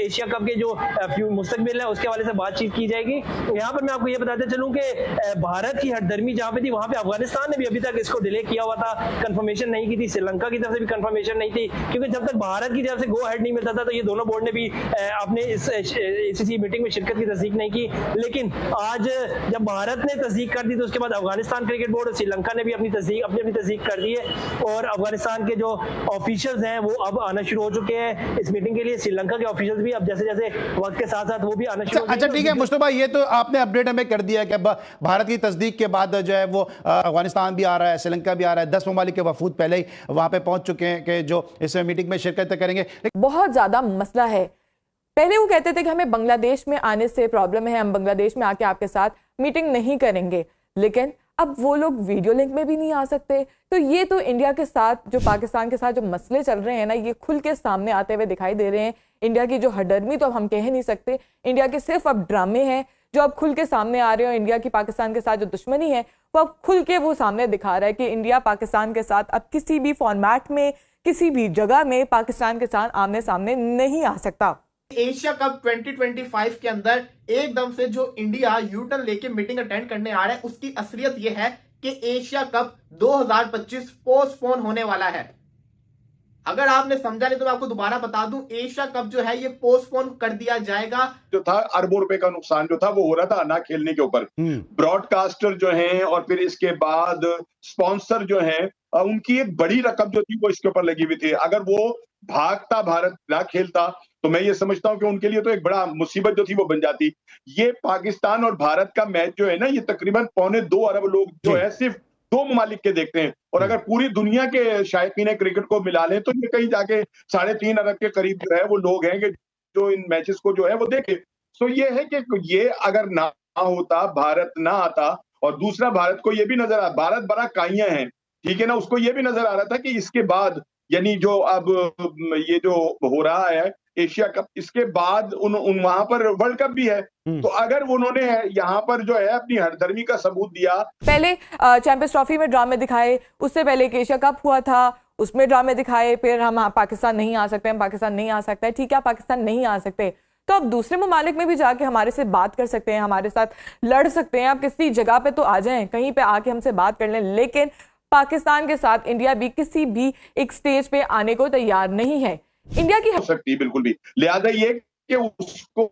Asia cup के जो मुस्तकबिल है उसके हवाले से बातचीत की जाएगी। यहाँ पर मैं आपको ये बताते चलूँ कि भारत की हरदर्मी जहाँ पे थी वहाँ पे अफगानिस्तान ने भी अभी तक इसको डिले किया हुआ था, कंफर्मेशन नहीं की थी, श्रीलंका की तरफ से भी कंफर्मेशन नहीं थी, क्योंकि जब तक भारत की तरफ से गो हेड नहीं मिलता था तो ये दोनों बोर्ड ने भी अपने इस ACC मीटिंग में शिरकत की तस्दीक नहीं की। लेकिन आज जब भारत ने तस्दीक कर दी तो उसके बाद अफगानिस्तान क्रिकेट बोर्ड और श्रीलंका ने भी अपनी तस्दीक कर दी है और अफगानिस्तान के जो ऑफिशियल्स हैं वो अब आना शुरू हो चुके हैं इस मीटिंग के लिए। श्रीलंका के ऑफिशियल्स भी अब जैसे जैसे वक्त के साथ साथ वो भी आना शुरू हो। अच्छा ठीक है मुस्तफा, ये तो आपने अपडेट हमें कर दिया कि भारत की तस्दीक के बाद जो है वो अफगानिस्तान भी आ रहा है, श्रीलंका भी आ रहा है, 10 ममालिक के वफूद पहले ही वहां पे पहुंच चुके हैं कि जो इस मीटिंग में शिरकत करेंगे। बहुत ज्यादा मसला है। पहले वो कहते थे कि हमें बांग्लादेश में आने से प्रॉब्लम है, हम बांग्लादेश में आके आपके साथ मीटिंग नहीं करेंगे, लेकिन अब वो लोग वीडियो लिंक में भी नहीं आ सकते। तो ये तो इंडिया के साथ जो पाकिस्तान के साथ जो मसले चल रहे हैं ना, ये खुल के सामने आते हुए दिखाई दे रहे हैं। इंडिया की जो हडर्मी तो अब हम कह नहीं सकते, इंडिया के सिर्फ अब ड्रामे हैं जो अब खुल के सामने आ रहे हो। इंडिया की पाकिस्तान के साथ जो दुश्मनी है वो अब खुल के वो सामने दिखा रहा है कि इंडिया पाकिस्तान के साथ अब किसी भी फॉर्मेट में किसी भी जगह में पाकिस्तान के साथ आमने सामने नहीं आ सकता। एशिया कप 2025 के अंदर एकदम से जो इंडिया यूटर्न लेके मीटिंग अटेंड करने आ रहा है, उसकी असलियत यह है कि एशिया कप 2025 पोस्टपोन होने वाला है। अगर आपने समझा नहीं तो मैं आपको दोबारा बता दूं, एशिया कप जो है ये पोस्टपोन कर दिया जाएगा। जो था अरबों रुपए का नुकसान जो था वो हो रहा था ना खेलने के ऊपर। ब्रॉडकास्टर जो हैं और फिर इसके बाद स्पॉन्सर जो हैं उनकी एक बड़ी रकम जो थी वो इसके ऊपर लगी हुई थी। अगर वो भागता भारत ना खेलता तो मैं ये समझता हूं कि उनके लिए तो एक बड़ा मुसीबत जो थी वो बन जाती। ये पाकिस्तान और भारत का मैच जो है ना, ये तकरीबन 2.25 अरब लोग जो है सिर्फ 2 ममालिक के देखते हैं, और अगर पूरी दुनिया के शायकीन क्रिकेट को मिला लें तो ये कहीं जाके 3.5 अरब के करीब जो है वो लोग हैं कि जो इन मैचेस को जो है वो देखे। तो ये है कि ये अगर ना होता, भारत ना आता, और दूसरा भारत को ये भी नजर आ, भारत बड़ा काइयां है, ठीक है ना, उसको ये भी नजर आ रहा था कि इसके बाद यानी जो अब ये जो हो रहा है एशिया कप, इसके बाद उन वहां पर वर्ल्ड कप भी है, तो अगर उन्होंने यहाँ पर जो है अपनी हरदर्मी का सबूत दिया। पहले चैंपियंस ट्रॉफी में ड्रामे दिखाए, उससे पहले एक एशिया कप हुआ था उसमें ड्रामे दिखाए, फिर हम पाकिस्तान नहीं आ सकते, हम पाकिस्तान नहीं आ सकते, ठीक है पाकिस्तान नहीं आ सकते तो अब दूसरे ममालिक में भी जाके हमारे से बात कर सकते हैं, हमारे साथ लड़ सकते हैं। आप किसी जगह पे तो आ जाएं, कहीं पे आके हमसे बात कर लें, लेकिन पाकिस्तान के साथ इंडिया भी किसी भी एक स्टेज पे आने को तैयार नहीं है। इंडिया की हो सकती बिल्कुल भी, लिहाजा ये कि उसको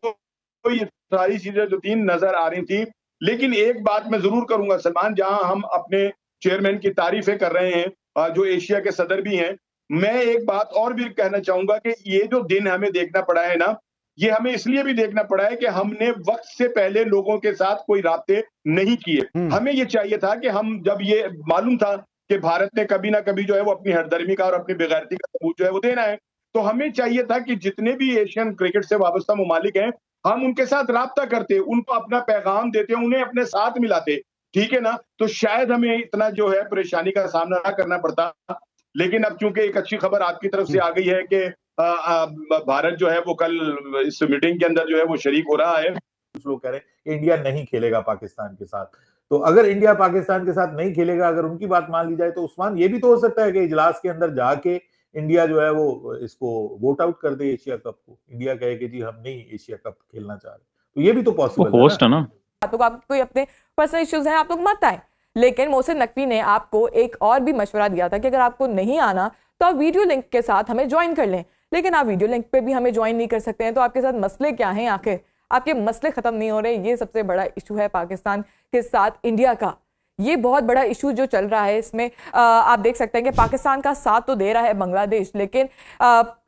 ये सारी चीजें जो तीन नजर आ रही थी। लेकिन एक बात मैं जरूर करूंगा सलमान, जहां हम अपने चेयरमैन की तारीफें कर रहे हैं जो एशिया के सदर भी हैं, मैं एक बात और भी कहना चाहूंगा कि ये जो दिन हमें देखना पड़ा है ना, ये हमें इसलिए भी देखना पड़ा है कि हमने वक्त से पहले लोगों के साथ कोई राब्ते नहीं किए। हमें ये चाहिए था कि हम, जब ये मालूम था कि भारत ने कभी ना कभी जो है वो अपनी हरदर्मी का और अपनी बेगैरती का सबूत जो है वो देना है, तो हमें चाहिए था कि जितने भी एशियन क्रिकेट से वाबस्ता ममालिक हैं हम उनके साथ राब्ता करते, उनको अपना पैगाम देते, उन्हें अपने साथ मिलाते, ठीक है ना, तो शायद हमें इतना जो है परेशानी का सामना ना करना पड़ता। लेकिन अब चूंकि एक अच्छी खबर आपकी तरफ से आ गई है कि भारत जो है वो कल इस मीटिंग के अंदर जो है वो शरीक हो रहा है। कुछ लोग कह रहे हैं कि इंडिया नहीं खेलेगा पाकिस्तान के साथ, तो अगर इंडिया पाकिस्तान के साथ नहीं खेलेगा, अगर उनकी बात मान ली जाए तो उस्मान ये भी तो हो सकता है कि इजलास के अंदर जाके इंडिया जो है वो इसको वोट आउट कर दे एशिया कप को, इंडिया कहे कि जी हम नहीं एशिया कप खेलना चाह रहे, तो ये भी तो पॉसिबल है होस्ट है ना। तो आप कोई अपने पर्सनल इश्यूज हैं आप लोग मत आए, लेकिन मोहसिन नकवी ने आपको एक और भी मशवरा दिया था कि अगर आपको नहीं आना तो आप वीडियो लिंक के साथ हमें ज्वाइन कर लें, लेकिन आप वीडियो लिंक पे भी हमें ज्वाइन नहीं कर सकते हैं। तो आपके साथ मसले क्या हैं, आखिर आपके मसले खत्म नहीं हो रहे? ये सबसे बड़ा इशू है पाकिस्तान के साथ इंडिया का, ये बहुत बड़ा इशू जो चल रहा है। इसमें आप देख सकते हैं कि पाकिस्तान का साथ तो दे रहा है बांग्लादेश, लेकिन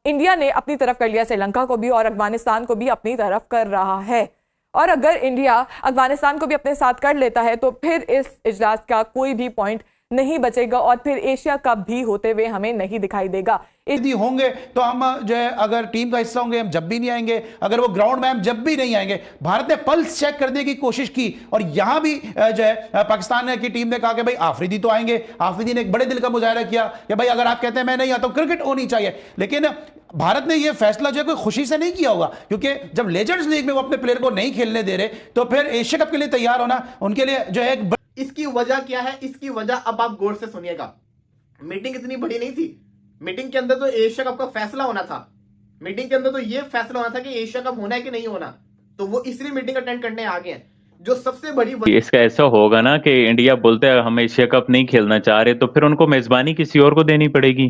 इंडिया ने अपनी तरफ कर लिया श्रीलंका को भी और अफगानिस्तान को भी अपनी तरफ कर रहा है। और अगर इंडिया अफगानिस्तान को भी अपने साथ कर लेता है तो फिर इस इजलास का कोई भी पॉइंट नहीं बचेगा और फिर एशिया कप भी होते हुए हमें नहीं दिखाई देगा। यदि होंगे तो हम जो है अगर टीम का हिस्सा होंगे हम जब भी नहीं आएंगे, अगर वो ग्राउंड में हम जब भी नहीं आएंगे। भारत ने पल्स चेक करने की कोशिश की और यहां भी जो है पाकिस्तान की टीम ने कहा कि भाई आफरीदी तो आएंगे। आफरीदी ने एक बड़े दिल का मुजाहरा किया कि भाई अगर आप कहते हैं मैं नहीं आता हूं, क्रिकेट होनी चाहिए। लेकिन भारत ने यह फैसला जो है कोई खुशी से नहीं किया होगा, क्योंकि जब लेजेंड्स लीग में वो अपने प्लेयर को नहीं खेलने दे रहे तो फिर एशिया कप के लिए तैयार होना उनके लिए जो है एक। इसकी वजह क्या है? इसकी वजह अब आप गौर से सुनिएगा। मीटिंग इतनी बड़ी नहीं थी, मीटिंग के अंदर तो एशिया कप का फैसला होना था, मीटिंग के अंदर तो ये फैसला होना था कि एशिया कप होना है कि नहीं होना, तो वो इसलिए मीटिंग अटेंड करने आ गए हैं। जो सबसे बड़ी इसका ऐसा होगा ना कि इंडिया बोलते हैं हम एशिया कप नहीं खेलना चाह रहे, तो फिर उनको मेजबानी किसी और को देनी पड़ेगी।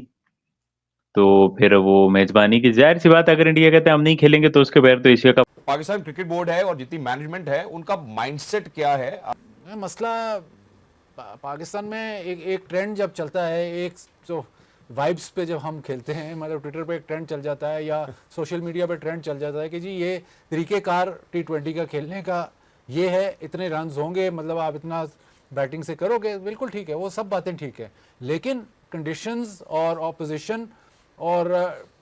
तो फिर वो मेजबानी की जाहिर सी बात है, अगर इंडिया कहते हैं हम नहीं खेलेंगे तो उसके बगैर तो Asia cup. Pakistan cricket board है और जितनी मैनेजमेंट है उनका माइंडसेट क्या है? मसला पाकिस्तान में एक ट्रेंड जब चलता है, एक जो वाइब्स पे जब हम खेलते हैं, मतलब ट्विटर पे एक ट्रेंड चल जाता है या सोशल मीडिया पे ट्रेंड चल जाता है कि जी ये तरीक़ेकार T20 का खेलने का ये है, इतने रन्स होंगे, मतलब आप इतना बैटिंग से करोगे, बिल्कुल ठीक है, वो सब बातें ठीक है, लेकिन कंडीशंस और ऑपोजिशन और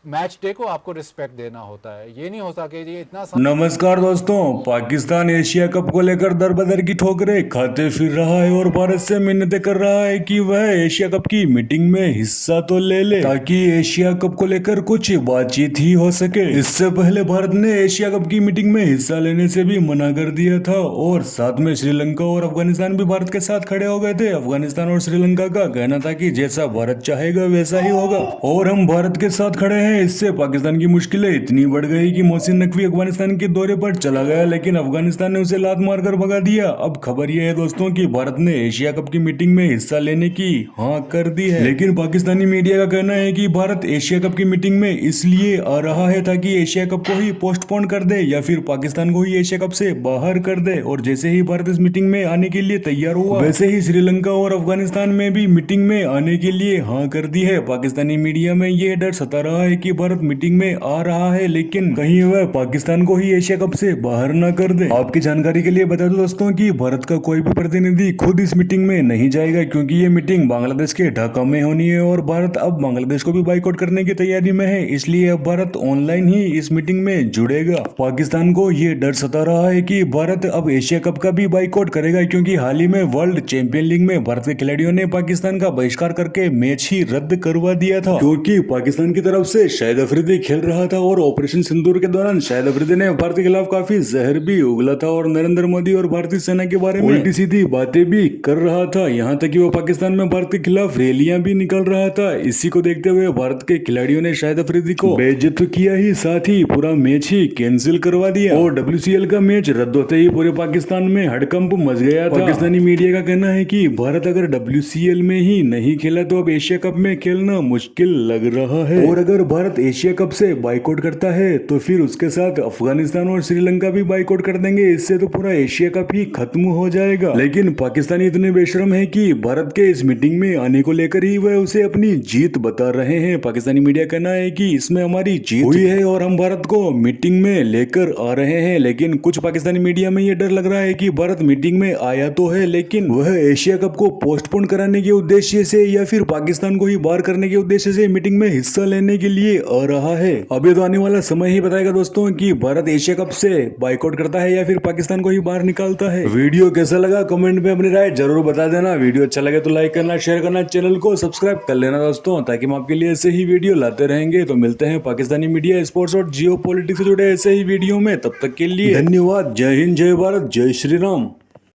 मैच डे को आपको रिस्पेक्ट देना होता है। ये नहीं होता कि ये इतना नमस्कार दोस्तों, पाकिस्तान एशिया कप को लेकर दर बदर की ठोकरें खाते फिर रहा है और भारत से मिन्नतें कर रहा है कि वह एशिया कप की मीटिंग में हिस्सा तो ले ले ताकि एशिया कप को लेकर कुछ बातचीत ही हो सके। इससे पहले भारत ने एशिया कप की मीटिंग में हिस्सा लेने से भी मना कर दिया था और साथ में श्रीलंका और अफगानिस्तान भी भारत के साथ खड़े हो गए थे। अफगानिस्तान और श्रीलंका का कहना था कि जैसा भारत चाहेगा वैसा ही होगा और हम भारत के साथ खड़े हैं। इससे पाकिस्तान की मुश्किलें इतनी बढ़ गई कि मोहसिन नकवी अफगानिस्तान के दौरे पर चला गया, लेकिन अफगानिस्तान ने उसे लात मारकर भगा दिया। अब खबर यह है दोस्तों कि भारत ने एशिया कप की मीटिंग में हिस्सा लेने की हाँ कर दी है, लेकिन पाकिस्तानी मीडिया का कहना है कि भारत एशिया कप की मीटिंग में इसलिए आ रहा है ताकि एशिया कप को ही पोस्टपोन कर दे या फिर पाकिस्तान को ही एशिया कप से बाहर कर दे। और जैसे ही भारत इस मीटिंग में आने के लिए तैयार हुआ, वैसे ही श्रीलंका और अफगानिस्तान में भी मीटिंग में आने के लिए हाँ कर दी है। पाकिस्तानी मीडिया में यह डर सता रहा है कि भारत मीटिंग में आ रहा है लेकिन कहीं वह पाकिस्तान को ही एशिया कप से बाहर ना कर दे। आपकी जानकारी के लिए बता दूं दोस्तों कि भारत का कोई भी प्रतिनिधि खुद इस मीटिंग में नहीं जाएगा, क्योंकि ये मीटिंग बांग्लादेश के ढाका में होनी है और भारत अब बांग्लादेश को भी बाइकआउट करने की तैयारी में है, इसलिए अब भारत ऑनलाइन ही इस मीटिंग में जुड़ेगा। पाकिस्तान को ये डर सता रहा है कि भारत अब एशिया कप का भी बाइकआउट करेगा, क्योंकि हाल ही में वर्ल्ड चैंपियन लीग में भारत के खिलाड़ियों ने पाकिस्तान का बहिष्कार करके मैच ही रद्द करवा दिया था, क्योंकि पाकिस्तान की तरफ से शाहिद अफरीदी खेल रहा था और ऑपरेशन सिंदूर के दौरान शाहिद अफरीदी ने भारत के खिलाफ काफी जहर भी उगला था और नरेंद्र मोदी और भारतीय सेना के बारे में उल्टी सीधी बातें भी कर रहा था। यहाँ तक कि वो पाकिस्तान में भारत के खिलाफ रैलियां भी निकल रहा था। इसी को देखते हुए भारत के खिलाड़ियों ने शाहिद अफरीदी को बेइज्जत किया ही, साथ ही पूरा मैच ही कैंसिल करवा दिया और WCL का मैच रद्द होते ही पूरे पाकिस्तान में हड़कंप मच गया था। पाकिस्तानी मीडिया का कहना है कि भारत अगर WCL में ही नहीं खेला तो अब एशिया कप में खेलना मुश्किल लग रहा है, और अगर भारत एशिया कप से बाइकआउट करता है तो फिर उसके साथ अफगानिस्तान और श्रीलंका भी बाइकआउट कर देंगे। इससे तो पूरा एशिया कप ही खत्म हो जाएगा। लेकिन पाकिस्तानी इतने बेशरम है कि भारत के इस मीटिंग में आने को लेकर ही वह उसे अपनी जीत बता रहे हैं। पाकिस्तानी मीडिया कहना है कि इसमें हमारी जीत हुई है और हम भारत को मीटिंग में लेकर आ रहे हैं, लेकिन कुछ पाकिस्तानी मीडिया में यह डर लग रहा है कि भारत मीटिंग में आया तो है लेकिन वह एशिया कप को पोस्टपोन कराने के उद्देश्य से या फिर पाकिस्तान को ही बाहर करने के उद्देश्य से मीटिंग में हिस्सा लेने के लिए आ रहा है। अब ये तो आने वाला समय ही बताएगा दोस्तों कि भारत एशिया कप से बाइकआउट करता है या फिर पाकिस्तान को ही बाहर निकालता है। वीडियो कैसा लगा कमेंट में अपनी राय जरूर बता देना। वीडियो अच्छा लगे तो लाइक करना, शेयर करना, चैनल को सब्सक्राइब कर लेना दोस्तों, ताकि हम आपके लिए ऐसे ही वीडियो लाते रहेंगे। तो मिलते हैं पाकिस्तानी मीडिया, स्पोर्ट्स और जियो पॉलिटिक्स से जुड़े ऐसे ही वीडियो में। तब तक के लिए धन्यवाद। जय हिंद, जय भारत, जय श्री राम।